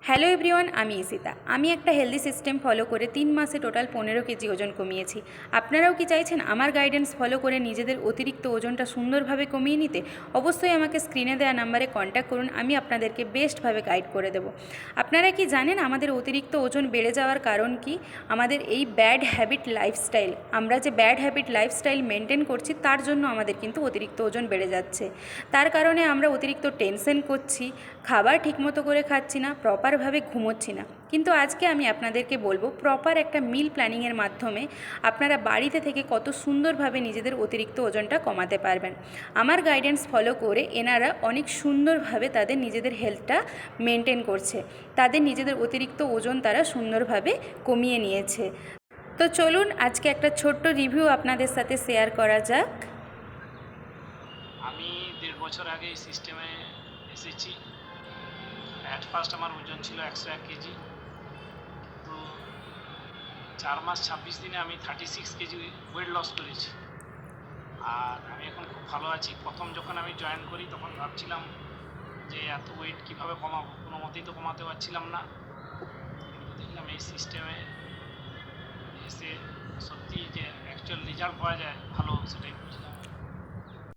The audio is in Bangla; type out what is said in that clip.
হ্যালো এভরিওয়ান, আমি ইসিতা। আমি একটা হেলদি সিস্টেম ফলো করে 3 মাসে টোটাল 15 কেজি ওজন কমিয়েছি। আপনারাও কি চাইছেন আমার গাইডেন্স ফলো করে নিজেদের অতিরিক্ত ওজনটা সুন্দরভাবে কমিয়ে নিতে? অবশ্যই আমাকে স্ক্রিনে দেওয়া নাম্বারে কন্ট্যাক্ট করুন, আমি আপনাদেরকে বেস্টভাবে গাইড করে দেবো। আপনারা কি জানেন আমাদের অতিরিক্ত ওজন বেড়ে যাওয়ার কারণ কি? আমাদের এই ব্যাড হ্যাবিট লাইফস্টাইল। আমরা যে ব্যাড হ্যাবিট লাইফস্টাইল মেনটেন করছি তার জন্য আমাদের কিন্তু অতিরিক্ত ওজন বেড়ে যাচ্ছে। তার কারণে আমরা অতিরিক্ত টেনশন করছি, খাবার ঠিকমতো করে খাচ্ছি না, প্রপারভাবে ঘুমোচ্ছি না। কিন্তু আজকে আমি আপনাদেরকে বলবো প্রপার একটা মিল প্ল্যানিংয়ের মাধ্যমে আপনারা বাড়িতে থেকে কত সুন্দরভাবে নিজেদের অতিরিক্ত ওজনটা কমাতে পারবেন। আমার গাইডেন্স ফলো করে এনারা অনেক সুন্দরভাবে তাদের নিজেদের হেলথটা মেনটেন করছে, তাদের নিজেদের অতিরিক্ত ওজন তারা সুন্দরভাবে কমিয়ে নিয়েছে। তো চলুন আজকে একটা ছোট্ট রিভিউ আপনাদের সাথে শেয়ার করা যাক। আমি 1.5 বছর আগে এই সিস্টেমে এসেছি। অ্যাট ফার্স্ট আমার ওজন ছিল 101 কেজি, তো 4 মাস 26 দিনে আমি 36 কেজি ওয়েট লস করেছি। আর আমি এখন খুব ভালো আছি। প্রথম যখন আমি জয়েন করি তখন ভাবছিলাম যে এত ওয়েট কীভাবে কমাবো, কোনো মতেই তো কমাতে পারছিলাম না। কিন্তু দেখলাম এই সিস্টেমে এসে সত্যি যে অ্যাকচুয়াল রেজাল্ট পাওয়া যায় ভালো, সেটাই